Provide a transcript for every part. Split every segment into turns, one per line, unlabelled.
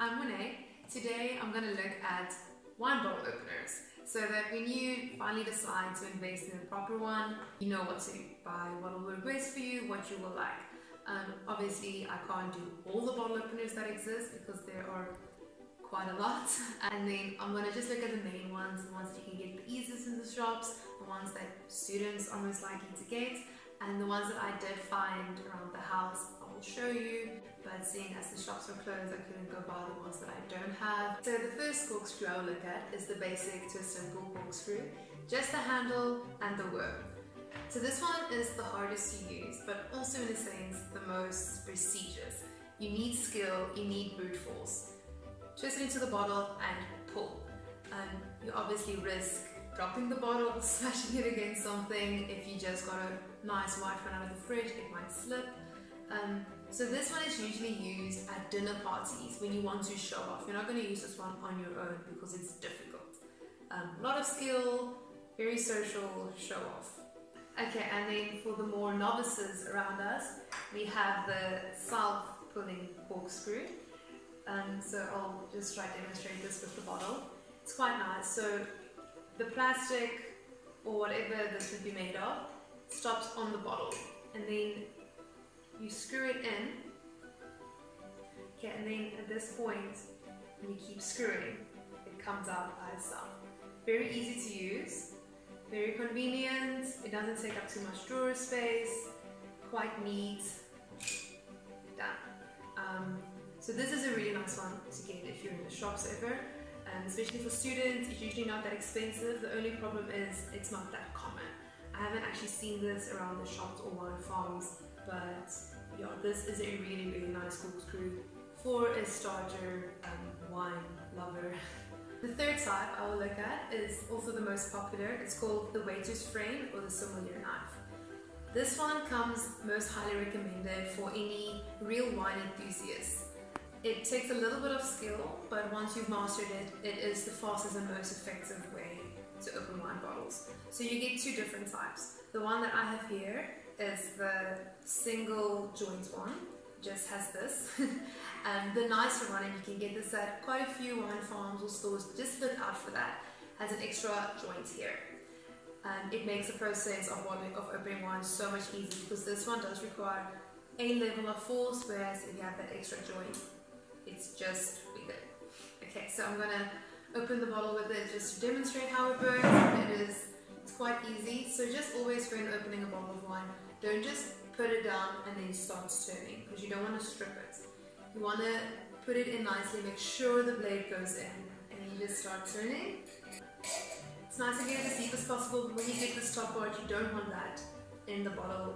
I'm Renee. Today I'm going to look at wine bottle openers so that when you finally decide to invest in a proper one, you know what to buy, what will work best for you, what you will like. Obviously I can't do all the bottle openers that exist because there are quite a lot, and then I'm going to just look at the main ones, the ones that you can get the easiest in the shops, the ones that students are most likely to get, and the ones that I did find around the house I will show you, but seeing as the shops were closed I couldn't go buy the ones that I don't have. So the first corkscrew I will look at is the basic to a simple corkscrew, just the handle and the worm. So this one is the hardest to use, but also in a sense the most prestigious. You need skill, you need brute force. Twist it into the bottle and pull. You obviously risk dropping the bottle, smashing it against something. If you just got a nice white one out of the fridge, it might slip. So this one is usually used at dinner parties when you want to show off. You're not going to use this one on your own because it's difficult. A lot of skill, very social, show off. Okay, and then for the more novices around us, we have the self-pulling corkscrew. So I'll just try to demonstrate this with the bottle. It's quite nice. So the plastic or whatever this would be made of stops on the bottle, and then you screw it in. Okay, and then at this point, when you keep screwing, it comes out by itself. Very easy to use, very convenient. It doesn't take up too much drawer space. Quite neat. Done. So this is a really nice one to get if you're in the shops ever, especially for students. It's usually not that expensive. The only problem is it's not that common. I haven't actually seen this around the shops or wine farms, but yeah, this is a really, really nice corkscrew for a starter wine lover. The third type I will look at is also the most popular. It's called the waiter's frame or the sommelier knife. This one comes most highly recommended for any real wine enthusiast. It takes a little bit of skill, but once you've mastered it, it is the fastest and most effective way to open wine bottles. So you get two different types. The one that I have here is the single joint one, just has this. The nicer one, and you can get this at quite a few wine farms or stores, just look out for that, has an extra joint here. It makes the process of opening wine so much easier because this one does require a level of force, whereas if you have that extra joint, it's just bigger. Okay, so I'm going to open the bottle with it just to demonstrate how it works. It's quite easy. So just always when opening a bottle of wine, don't just put it down and then start turning, because you don't want to strip it. You want to put it in nicely, make sure the blade goes in, and then you just start turning. It's nice to get it as deep as possible, but when you get this top part, you don't want that in the bottle,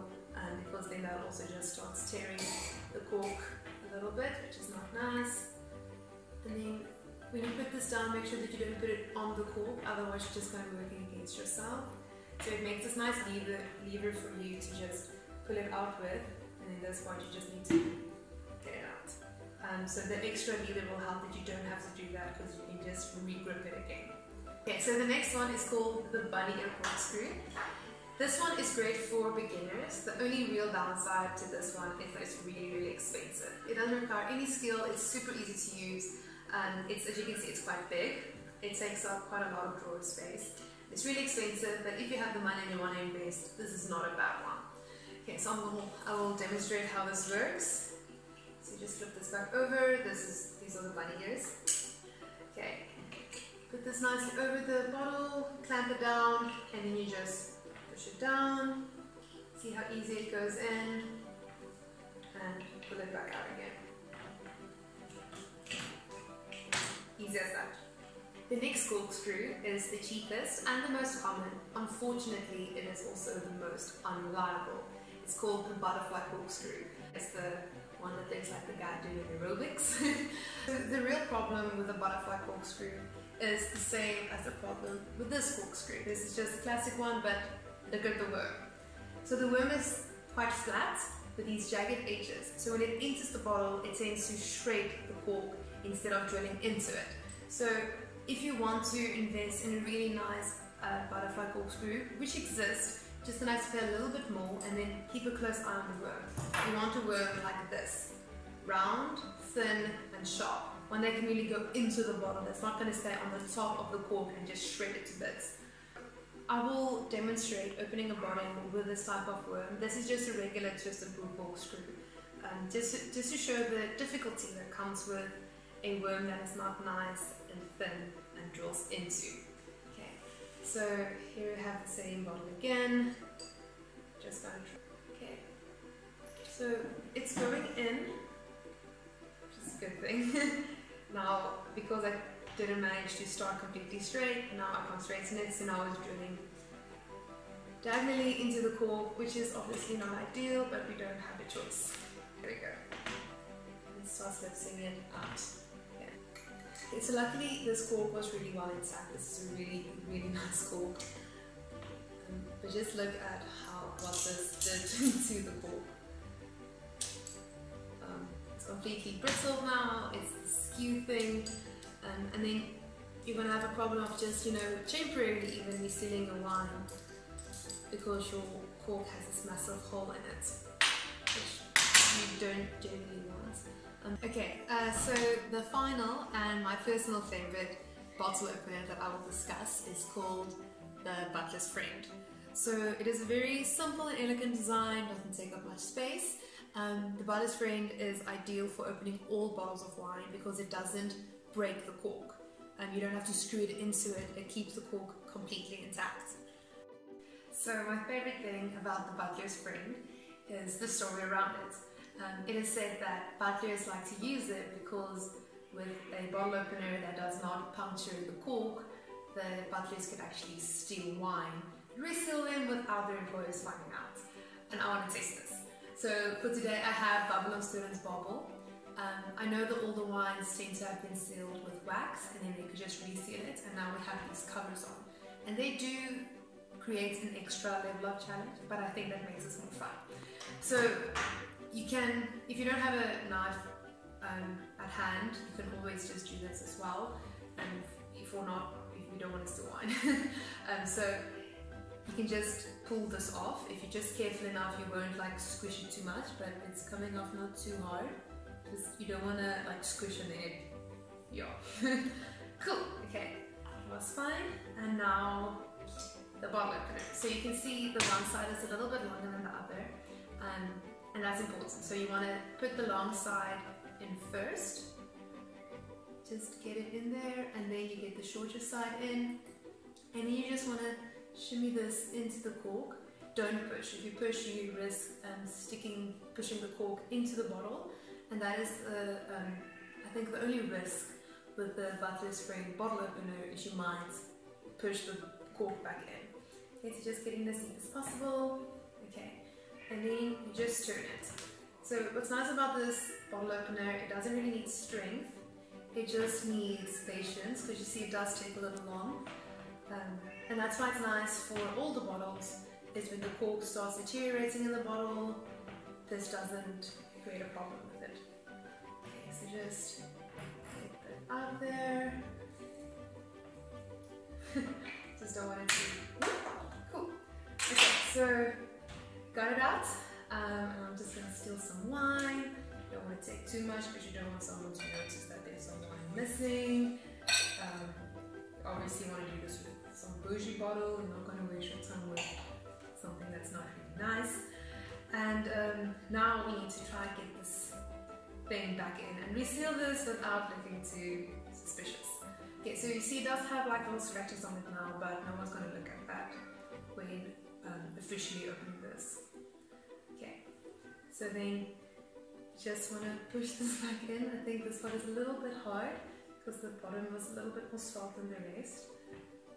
because then that also just starts tearing the cork a little bit, which is not nice. And then when you put this down, make sure that you don't put it on the cork, otherwise you're just going to be working against yourself. So it makes this nice lever for you to just pull it out with, and then this part you just need to get it out. So the extra lever will help that you don't have to do that, because you can just re-grip it again. Okay, so the next one is called the bunny ear corkscrew. This one is great for beginners. The only real downside to this one is that it's really, really expensive. It doesn't require any skill, it's super easy to use. As you can see, it's quite big. It takes up quite a lot of drawer space. It's really expensive, but if you have the money and you want to invest, this is not a bad one. Okay, so I will demonstrate how this works. So you just flip this back over. These are the bunny ears. Okay, put this nicely over the bottle, clamp it down, and then you just push it down, see how easy it goes in, and pull it back out again. Easy as that. The next corkscrew is the cheapest and the most common. Unfortunately, it is also the most unreliable. It's called the butterfly corkscrew. It's the one that looks like the guy doing aerobics. So the real problem with the butterfly corkscrew is the same as the problem with this corkscrew. This is just a classic one, but look at the worm. So the worm is quite flat with these jagged edges. So when it enters the bottle, it tends to shred the cork instead of drilling into it. So if you want to invest in a really nice butterfly corkscrew, which exists, just a nice to pay a little bit more, and then keep a close eye on the worm. You want a worm like this, round, thin and sharp. one that can really go into the bottle, that's not going to stay on the top of the cork and just shred it to bits. I will demonstrate opening a bottle with this type of worm. This is just a regular twisted bull corkscrew. Just to show the difficulty that comes with a worm that is not nice and thin and drills into. Okay, so here we have the same bottle again. Just going to, okay. So it's going in, which is a good thing. Now, because I didn't manage to start completely straight, now I can't straighten it, so now it's drilling diagonally into the cork, which is obviously not ideal, but we don't have a choice. There we go. And start lifting it out. Okay, so luckily this cork was really well intact. This is a really, really nice cork. But just look at what this did to the cork. It's completely brittle now, it's the skew thing, and then you're going to have a problem of just, temporarily even resealing a wine because your cork has this massive hole in it, which you don't generally want. Okay, so the final and my personal favorite bottle opener that I will discuss is called the Butler's Friend. So it is a very simple and elegant design, doesn't take up much space. The Butler's Friend is ideal for opening all bottles of wine because it doesn't break the cork. You don't have to screw it into it, it keeps the cork completely intact. So my favorite thing about the Butler's Friend is the story around it. It is said that butlers like to use it because with a bottle opener that does not puncture the cork, the butlers could actually steal wine, reseal them without their employers finding out. And I want to taste this. So for today I have Babylon Sterling's Bobble. I know that all the wines tend to have been sealed with wax and then they could just reseal it, and now we have these covers on. And they do create an extra level of challenge, but I think that makes it more fun. So you can, if you don't have a knife at hand, you can always just do this as well. And if you don't want to steal wine. So you can just pull this off. If you're just careful enough, you won't squish it too much, but it's coming off not too hard. You don't want to squish and then it, Cool, okay, that was fine. And now the bottle opener. So you can see the one side is a little bit longer than the other, and that's important. So you want to put the long side in first, just get it in there, and then you get the shorter side in, and then you just want to shimmy this into the cork. Don't push. If you push, you risk pushing the cork into the bottle, and that is I think the only risk with the Butler's Friend bottle opener is you might push the cork back in. Okay, so just getting this in as possible. Okay, and then you just turn it. So what's nice about this bottle opener, it doesn't really need strength. It just needs patience, because you see it does take a little long. And that's why it's nice for older bottles, is when the cork starts deteriorating in the bottle, this doesn't create a problem with it. Okay, so just get that out there. Just don't want it to... Cool. Okay, so got it out. And I'm just going to steal some wine. You don't want to take too much because you don't want someone to notice that there's some wine missing. Obviously you want to do this with some bougie bottle. You're not going to waste your time with something that's not really nice. And now we need to try and get this thing back in and reseal this without looking too suspicious. Okay, so you see it does have little scratches on it now, but no one's going to look at that when officially opening this. Okay, so then just want to push this back in. I think this one is a little bit hard because the bottom was a little bit more soft than the rest.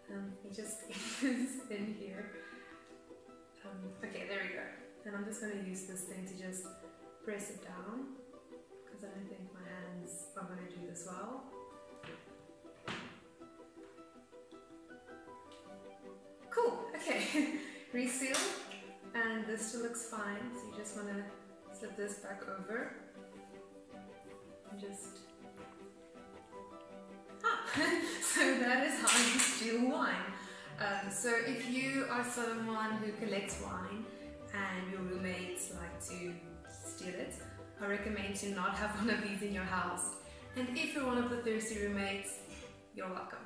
You just get this in here. Okay, there we go. And I'm just going to use this thing to just press it down, because I don't think my hands are going to do this well. Cool, okay. Reseal, and this still looks fine, so you just want to slip this back over and just... So that is how you steal wine. So if you are someone who collects wine and your roommates like to steal it, I recommend to not have one of these in your house And if you're one of the thirsty roommates, you're welcome.